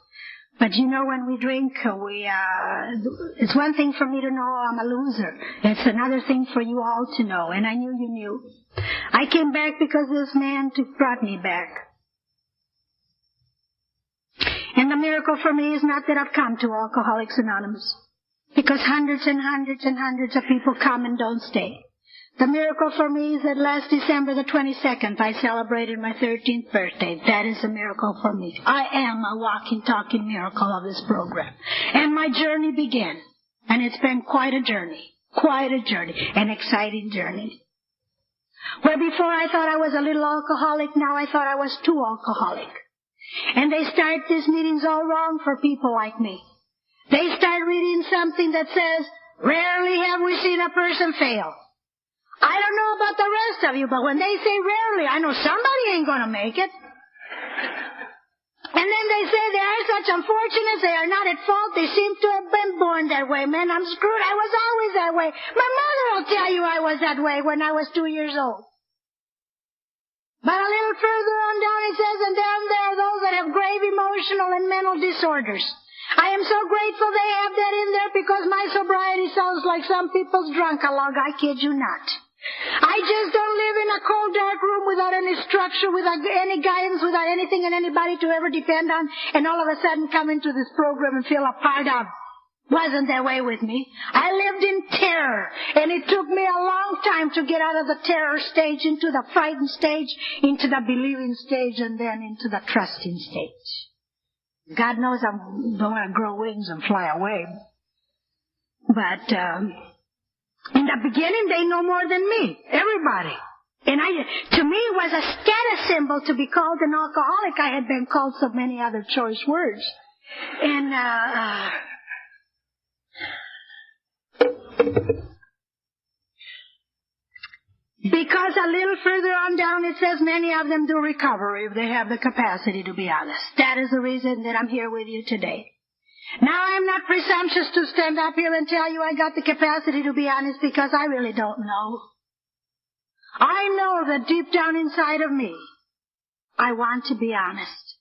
But you know, when we drink, it's one thing for me to know I'm a loser. It's another thing for you all to know, and I knew you knew. I came back because this man brought me back. And the miracle for me is not that I've come to Alcoholics Anonymous, because hundreds and hundreds and hundreds of people come and don't stay. The miracle for me is that last December the 22nd, I celebrated my 13th birthday. That is a miracle for me. I am a walking, talking miracle of this program. And my journey began. And it's been quite a journey, an exciting journey. Where before I thought I was a little alcoholic, now I thought I was too alcoholic. And they start these meetings all wrong for people like me. They start reading something that says, rarely have we seen a person fail. I don't know about the rest of you, but when they say rarely, I know somebody ain't going to make it. And then they say they are such unfortunates, they are not at fault, they seem to have been born that way. Man, I'm screwed, I was always that way. My mother will tell you I was that way when I was 2 years old. But a little further on down it says, and then there are those that have grave emotional and mental disorders. I am so grateful they have that in there because my sobriety sounds like some people's drunk-a-log, I kid you not. I just don't live in a cold, dark room without any structure, without any guidance, without anything and anybody to ever depend on, and all of a sudden come into this program and feel a part of. Wasn't that way with me. I lived in terror, and it took me a long time to get out of the terror stage into the frightened stage, into the believing stage, and then into the trusting stage. God knows I don't want to grow wings and fly away. But in the beginning, they know more than me. Everybody. And to me, it was a status symbol to be called an alcoholic. I had been called so many other choice words. And because a little further on down it says many of them do recover if they have the capacity, to be honest. That is the reason that I'm here with you today. Now, I'm not presumptuous to stand up here and tell you I got the capacity to be honest, because I really don't know. I know that deep down inside of me, I want to be honest.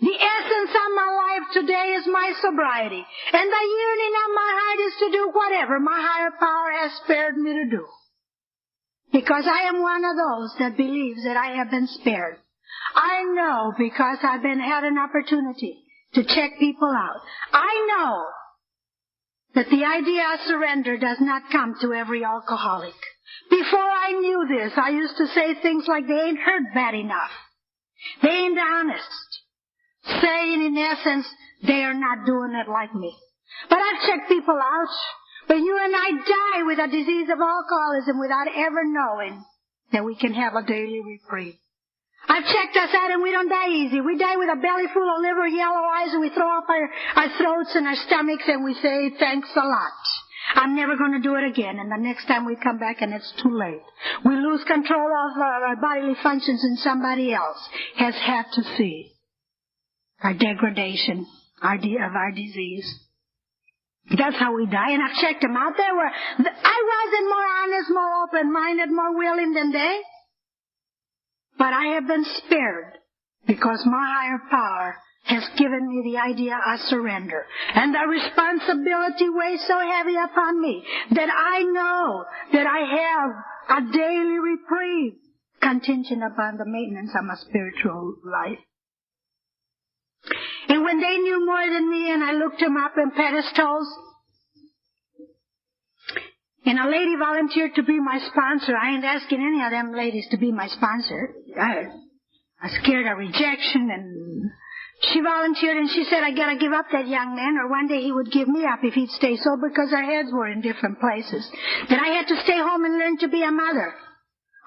The essence of my life today is my sobriety, and the yearning of my heart is to do whatever my higher power has spared me to do. Because I am one of those that believes that I have been spared. I know because I've had an opportunity to check people out. I know that the idea of surrender does not come to every alcoholic. Before I knew this, I used to say things like, they ain't hurt bad enough. They ain't honest. saying in essence, they are not doing it like me. But I've checked people out. When you and I die with a disease of alcoholism without ever knowing that we can have a daily reprieve. I've checked us out and we don't die easy. We die with a belly full of liver, yellow eyes, and we throw up our throats and our stomachs and we say, thanks a lot. I'm never going to do it again. And the next time we come back and it's too late. We lose control of our bodily functions and somebody else has had to see our degradation of our disease. That's how we die. And I've checked them out. I wasn't more honest, more open-minded, more willing than they. But I have been spared because my higher power has given me the idea of surrender. And the responsibility weighs so heavy upon me that I know that I have a daily reprieve contingent upon the maintenance of my spiritual life. And when they knew more than me and I looked them up in pedestals, and a lady volunteered to be my sponsor. I ain't asking any of them ladies to be my sponsor. I scared of rejection, and she volunteered and she said, I gotta give up that young man, or one day he would give me up if he'd stay sober, because our heads were in different places. That I had to stay home and learn to be a mother.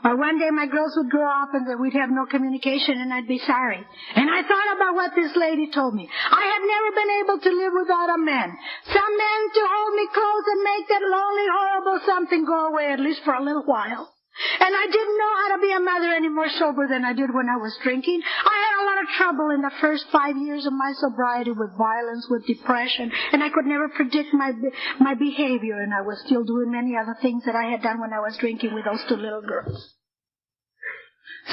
Or one day my girls would grow up and that we'd have no communication and I'd be sorry. And I thought about what this lady told me. I have never been able to live without a man. Some men to hold me close and make that lonely, horrible something go away, at least for a little while. And I didn't know how to be a mother any more sober than I did when I was drinking. I had a lot of trouble in the first 5 years of my sobriety with violence, with depression, and I could never predict my behavior, and I was still doing many other things that I had done when I was drinking with those two little girls.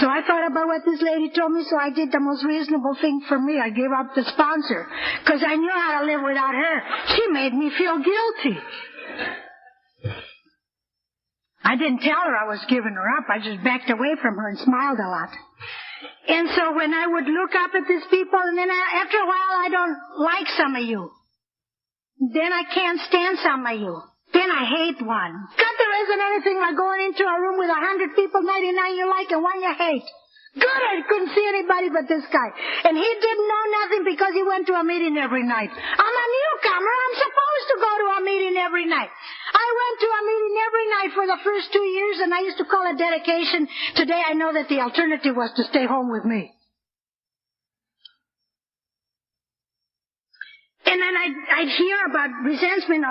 So I thought about what this lady told me, so I did the most reasonable thing for me. I gave up the sponsor, because I knew how to live without her. She made me feel guilty. I didn't tell her I was giving her up. I just backed away from her and smiled a lot. And so when I would look up at these people, and then after a while I don't like some of you. Then I can't stand some of you. Then I hate one. God, there isn't anything like going into a room with 100 people, 99 you like and one you hate. Good, I couldn't see anybody but this guy. And he didn't know nothing because he went to a meeting every night. I'm a newcomer. I'm supposed to go to a meeting every night. I went to a meeting every night for the first 2 years, and I used to call it dedication. Today I know that the alternative was to stay home with me. And then I'd hear about resentment.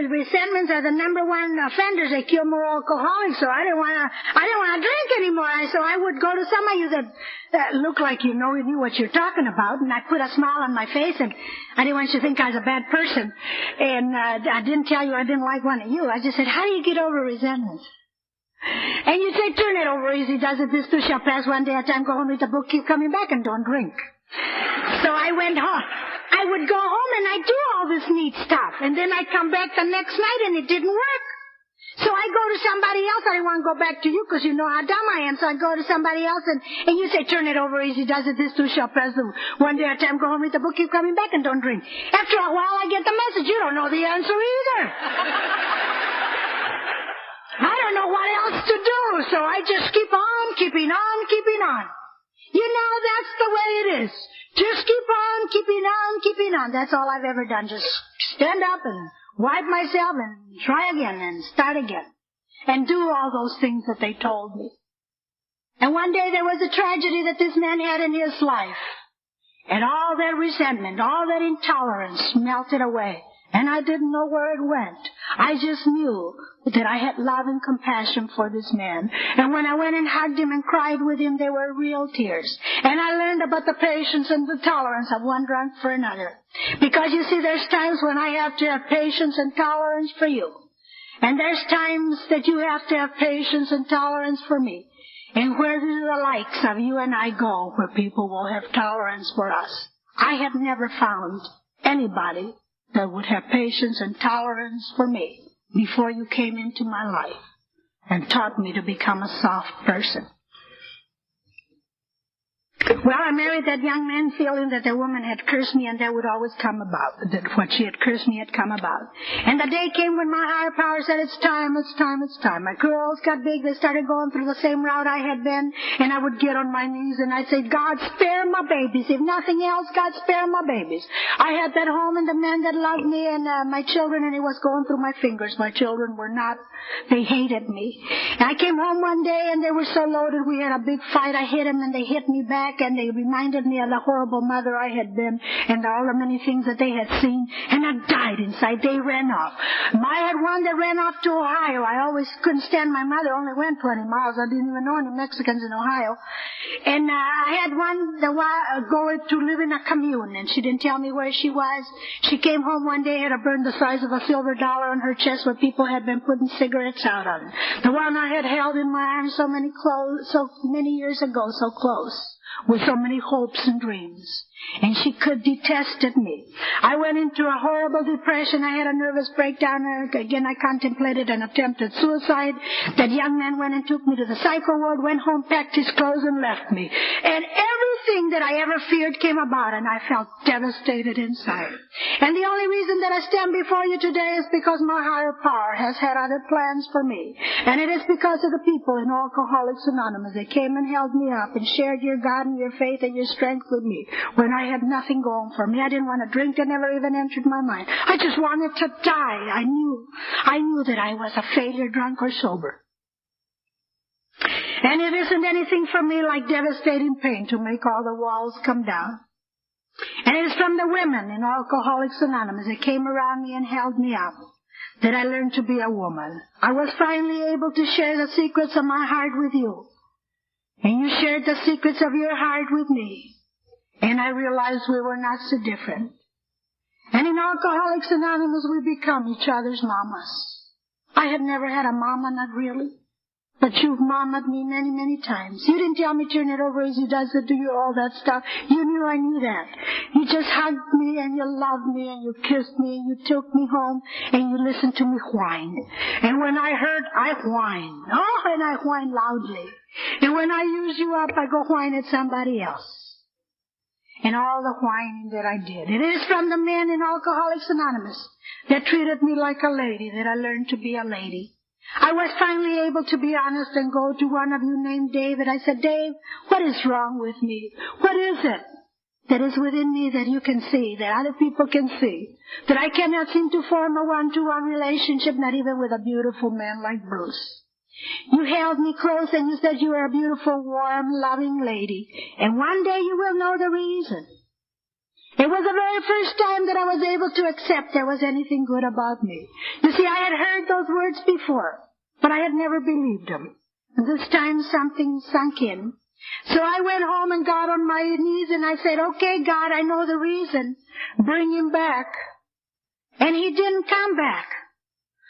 Resentments are the number one offenders. They kill more alcoholics. So I didn't want to drink anymore. So I would go to some of you that look like you knew what you're talking about, and I put a smile on my face, and I didn't want you to think I was a bad person. And I didn't tell you I didn't like one of you. I just said, how do you get over resentment? And you say, turn it over easy. Does it? This too shall pass. One day at a time, go home, read the book, keep coming back, and don't drink. So I went home. I would go home and I'd do all this neat stuff. And then I'd come back the next night and it didn't work. So I go to somebody else. I didn't want to go back to you because you know how dumb I am. So I go to somebody else and you say, turn it over easy, does it, this too shall pass. One day at a time, go home, read the book, keep coming back, and don't drink. After a while, I get the message. You don't know the answer either. I don't know what else to do. So I just keep on, keeping on, keeping on. You know, that's the way it is. Just keep on, keeping on, keeping on. That's all I've ever done. Just stand up and wipe myself and try again and start again. And do all those things that they told me. And one day there was a tragedy that this man had in his life. And all that resentment, all that intolerance melted away. And I didn't know where it went. I just knew that I had love and compassion for this man. And when I went and hugged him and cried with him, they were real tears. And I learned about the patience and the tolerance of one drunk for another. Because you see, there's times when I have to have patience and tolerance for you. And there's times that you have to have patience and tolerance for me. And where do the likes of you and I go where people will have tolerance for us? I have never found anybody that would have patience and tolerance for me before you came into my life and taught me to become a soft person. Well, I married that young man feeling that the woman had cursed me and that would always come about, that what she had cursed me had come about. And the day came when my higher power said, it's time, it's time, it's time. My girls got big, they started going through the same route I had been, and I would get on my knees and I'd say, God, spare my babies. If nothing else, God, spare my babies. I had that home and the man that loved me and my children, and it was going through my fingers. My children were not, they hated me. And I came home one day and they were so loaded, we had a big fight. I hit them and they hit me back. And they reminded me of the horrible mother I had been and all the many things that they had seen. And I died inside. They ran off. I had one that ran off to Ohio. I always couldn't stand my mother. Only went 20 miles. I didn't even know any Mexicans in Ohio. And I had one that going to live in a commune. And she didn't tell me where she was. She came home one day, had a burn the size of a silver dollar on her chest where people had been putting cigarettes out on. The one I had held in my arms so many years ago, so close, with so many hopes and dreams. And she detested me. I went into a horrible depression. I had a nervous breakdown. Again, I contemplated an attempted suicide. That young man went and took me to the psycho ward, went home, packed his clothes, and left me. And everything that I ever feared came about, and I felt devastated inside. And the only reason that I stand before you today is because my higher power has had other plans for me. And it is because of the people in Alcoholics Anonymous that came and held me up and shared your God and your faith and your strength with me when I had nothing going for me. I didn't want to drink. That never even entered my mind. I just wanted to die. I knew that I was a failure, drunk or sober. And it isn't anything for me like devastating pain to make all the walls come down. And it is from the women in Alcoholics Anonymous that came around me and held me up that I learned to be a woman. I was finally able to share the secrets of my heart with you. And you shared the secrets of your heart with me. And I realized we were not so different. And in Alcoholics Anonymous, we become each other's mamas. I had never had a mama, not really. But you've mamaed me many, many times. You didn't tell me turn it over as he does it to you, all that stuff. You knew I knew that. You just hugged me and you loved me and you kissed me and you took me home and you listened to me whine. And when I heard, I whine. Oh, and I whine loudly. And when I use you up, I go whine at somebody else. And all the whining that I did. It is from the men in Alcoholics Anonymous that treated me like a lady that I learned to be a lady. I was finally able to be honest and go to one of you named David. I said, Dave, what is wrong with me? What is it that is within me that you can see, that other people can see, that I cannot seem to form a one-to-one relationship, not even with a beautiful man like Bruce? You held me close and you said you were a beautiful, warm, loving lady. And one day you will know the reason. It was the very first time that I was able to accept there was anything good about me. You see, I had heard those words before, but I had never believed them. And this time something sunk in. So I went home and got on my knees and I said, okay, God, I know the reason. Bring him back. And he didn't come back.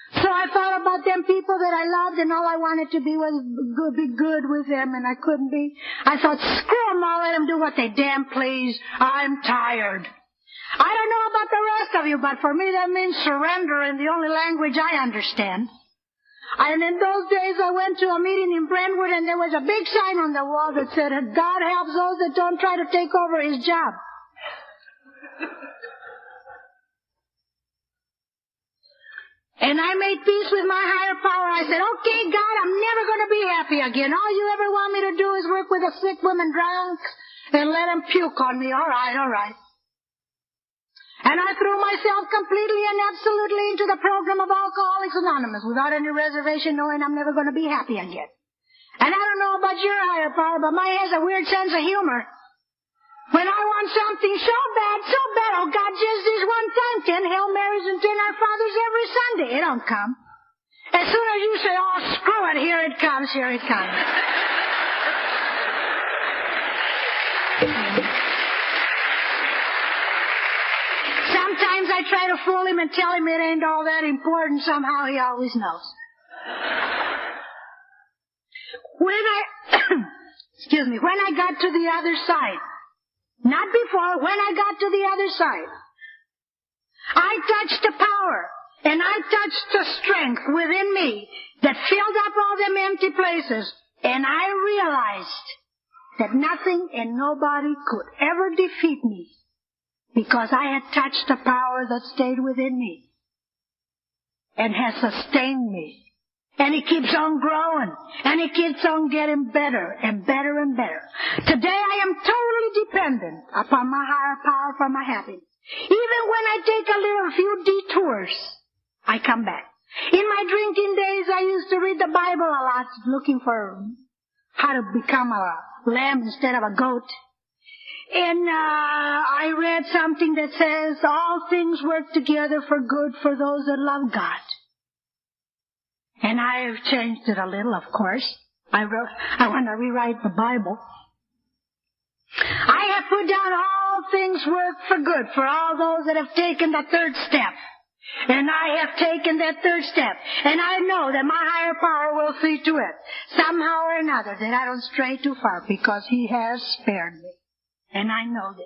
So I thought about them people that I loved, and all I wanted to be was be good with them, and I couldn't be. I thought, screw them all, let them do what they damn please. I'm tired. I don't know about the rest of you, but for me that means surrender in the only language I understand. And in those days I went to a meeting in Brentwood, and there was a big sign on the wall that said, God helps those that don't try to take over his job. And I made peace with my higher power. I said, okay, God, I'm never going to be happy again. All you ever want me to do is work with a sick woman drunk and let them puke on me. All right, all right. And I threw myself completely and absolutely into the program of Alcoholics Anonymous without any reservation, knowing I'm never going to be happy again. And I don't know about your higher power, but mine has a weird sense of humor. When I want something so bad, oh God, just this one time, 10 Hail Marys and 10 Our Fathers every Sunday. It don't come. As soon as you say, oh, screw it, here it comes, here it comes. Sometimes I try to fool him and tell him it ain't all that important. Somehow he always knows. When I got to the other side, not before, when I got to the other side, I touched the power and I touched the strength within me that filled up all them empty places. And I realized that nothing and nobody could ever defeat me because I had touched the power that stayed within me and has sustained me. And it keeps on growing, and it keeps on getting better and better and better. Today I am totally dependent upon my higher power for my happiness. Even when I take a few detours, I come back. In my drinking days, I used to read the Bible a lot, looking for how to become a lamb instead of a goat. And I read something that says, all things work together for good for those that love God. And I have changed it a little, of course. I want to rewrite the Bible. I have put down all things work for good for all those that have taken the third step. And I have taken that third step. And I know that my higher power will see to it, somehow or another, that I don't stray too far, because He has spared me. And I know this.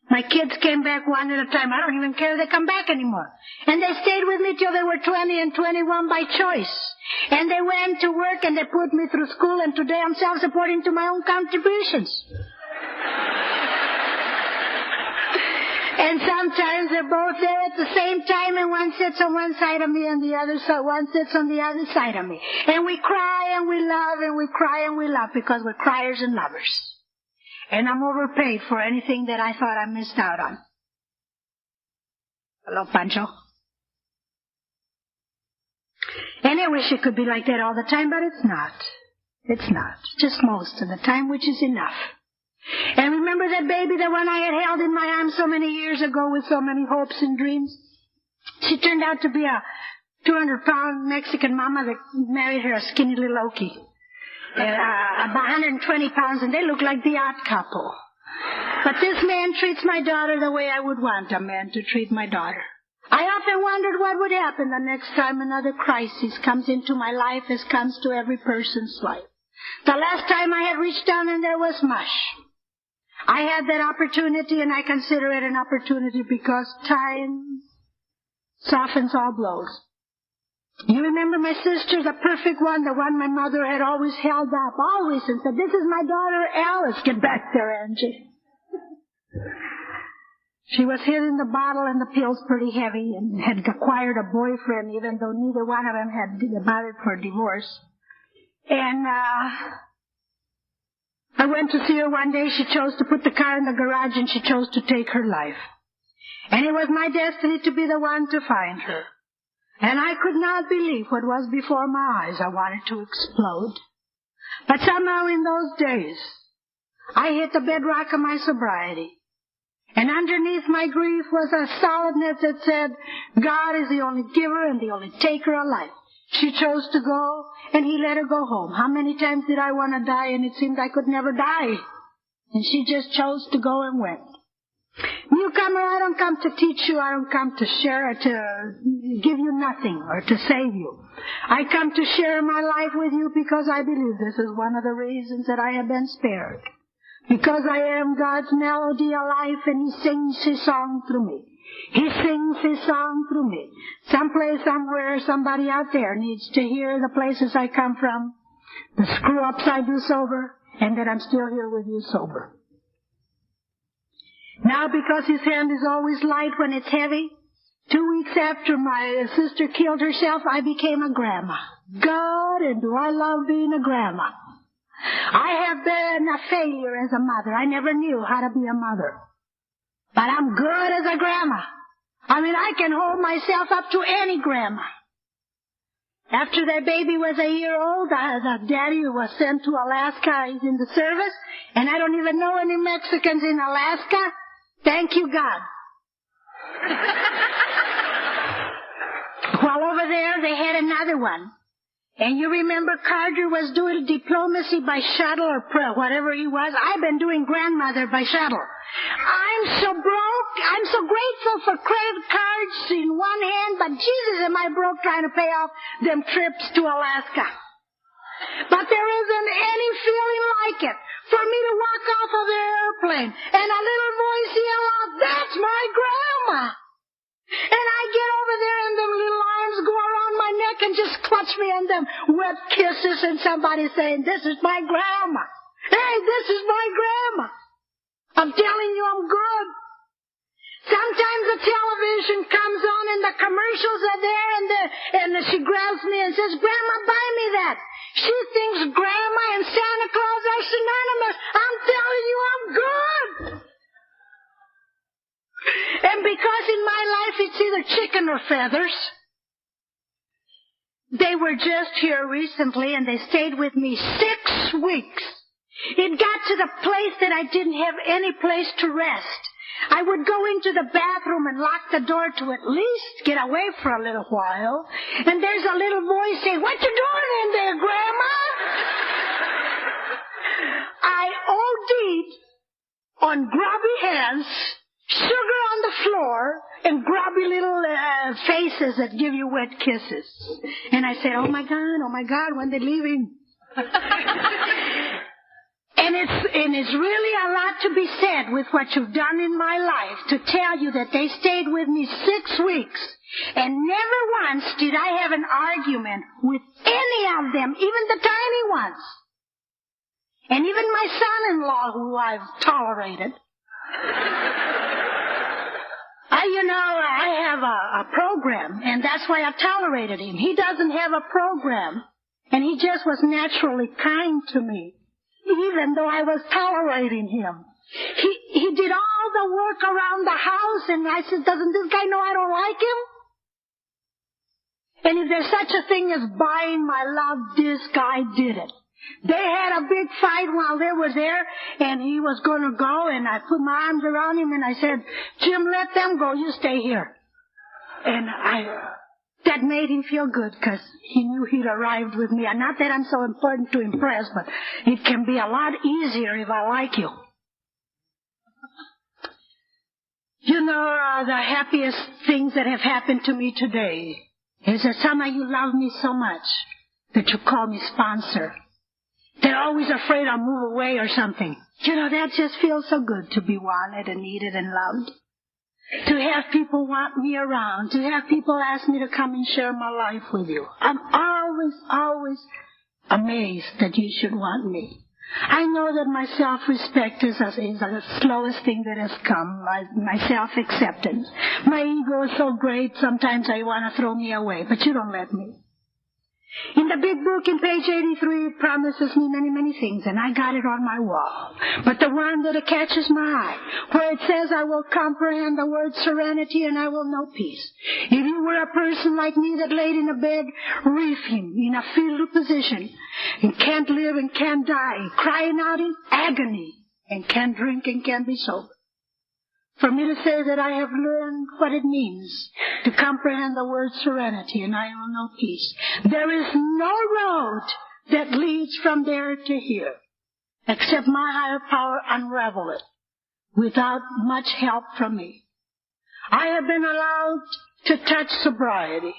My kids came back one at a time. I don't even care if they come back anymore. And they stayed with me till they were 20 and 21 by choice. And they went to work and they put me through school, and today I'm self-supporting to my own contributions. And sometimes they're both there at the same time, and one sits on one side of me and the other side, one sits on the other side of me. And we cry and we love and we cry and we love, because we're criers and lovers. And I'm overpaid for anything that I thought I missed out on. Hello, Pancho. And I wish it could be like that all the time, but it's not. It's not. Just most of the time, which is enough. And remember that baby, the one I had held in my arms so many years ago with so many hopes and dreams? She turned out to be a 200-pound Mexican mama that married her a skinny little Okie. About 120 pounds, and they look like the odd couple. But this man treats my daughter the way I would want a man to treat my daughter. I often wondered what would happen the next time another crisis comes into my life, as comes to every person's life. The last time I had reached down and there was mush. I had that opportunity, and I consider it an opportunity because time softens all blows. You remember my sister, the perfect one, the one my mother had always held up, always, and said, "This is my daughter Alice. Get back there, Angie." She was hitting the bottle and the pills pretty heavy, and had acquired a boyfriend, even though neither one of them had decided for divorce. And I went to see her one day. She chose to put the car in the garage, and she chose to take her life. And it was my destiny to be the one to find her. And I could not believe what was before my eyes. I wanted to explode. But somehow in those days, I hit the bedrock of my sobriety. And underneath my grief was a solidness that said, God is the only giver and the only taker of life. She chose to go, and He let her go home. How many times did I want to die, and it seemed I could never die? And she just chose to go and went. Newcomer, I don't come to teach you. I don't come to share or to give you nothing or to save you. I come to share my life with you because I believe this is one of the reasons that I have been spared. Because I am God's melody of life, and He sings His song through me. He sings His song through me. Someplace, somewhere, somebody out there needs to hear the places I come from, the screw-ups I do sober, and that I'm still here with you sober. Now, because His hand is always light when it's heavy, 2 weeks after my sister killed herself, I became a grandma. God, and do I love being a grandma. I have been a failure as a mother. I never knew how to be a mother. But I'm good as a grandma. I mean, I can hold myself up to any grandma. After that baby was a year old, the daddy was sent to Alaska. He's in the service, and I don't even know any Mexicans in Alaska. Thank you, God. While over there, they had another one. And you remember Carter was doing diplomacy by shuttle or whatever he was. I've been doing grandmother by shuttle. I'm so broke. I'm so grateful for credit cards in one hand, but Jesus, am I broke trying to pay off them trips to Alaska. But there isn't any feeling like it for me to walk off of the airplane and a little voice yell out, "That's my grandma!" And I get over there and them little arms go around my neck and just clutch me and them wet kisses and somebody saying, this is my grandma. Hey, this is my grandma. I'm telling you I'm good. Sometimes the television comes on and the commercials are there and she grabs me and says, Grandma, buy me that. She thinks Grandma and Santa Claus are synonymous. I'm telling you I'm good. And because in my life it's either chicken or feathers, they were just here recently and they stayed with me 6 weeks. It got to the place that I didn't have any place to rest. I would go into the bathroom and lock the door to at least get away for a little while. And there's a little voice saying, what you doing in there, Grandma? I OD'd on grubby hands, sugar on the floor, and grubby little faces that give you wet kisses. And I said, oh my God, when they're leaving. And it's really a lot to be said with what you've done in my life to tell you that they stayed with me 6 weeks. And never once did I have an argument with any of them, even the tiny ones. And even my son-in-law, who I've tolerated. I have a program, and that's why I tolerated him. He doesn't have a program, and he just was naturally kind to me, even though I was tolerating him. He did all the work around the house, and I said, doesn't this guy know I don't like him? And if there's such a thing as buying my love, this guy did it. They had a big fight while they were there, and he was going to go, and I put my arms around him, and I said, Jim, let them go, you stay here. And that made him feel good, because he knew he'd arrived with me. And not that I'm so important to impress, but it can be a lot easier if I like you. The happiest things that have happened to me today is that some of you love me so much that you call me sponsor. They're always afraid I'll move away or something. That just feels so good to be wanted and needed and loved. To have people want me around. To have people ask me to come and share my life with you. I'm always amazed that you should want me. I know that my self-respect is the slowest thing that has come. My self-acceptance. My ego is so great, sometimes I want to throw me away, but you don't let me. In the big book in page 83, it promises me many, many things, and I got it on my wall. But the one that catches my eye, where it says, I will comprehend the word serenity and I will know peace. If you were a person like me that laid in a bed, reefing in a fetal position, and can't live and can't die, crying out in agony, and can't drink and can't be sober. For me to say that I have learned what it means to comprehend the word serenity and I will know peace. There is no road that leads from there to here, except my higher power unravel it without much help from me. I have been allowed to touch sobriety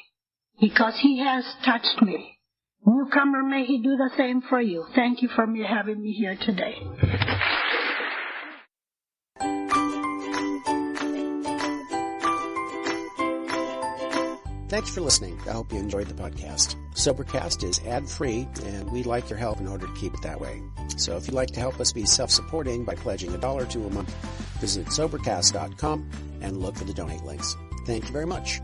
because he has touched me. Newcomer, may he do the same for you. Thank you for having me here today. Thanks for listening. I hope you enjoyed the podcast. Sobercast is ad-free, and we'd like your help in order to keep it that way. So if you'd like to help us be self-supporting by pledging $1 or $2 a month, visit Sobercast.com and look for the donate links. Thank you very much.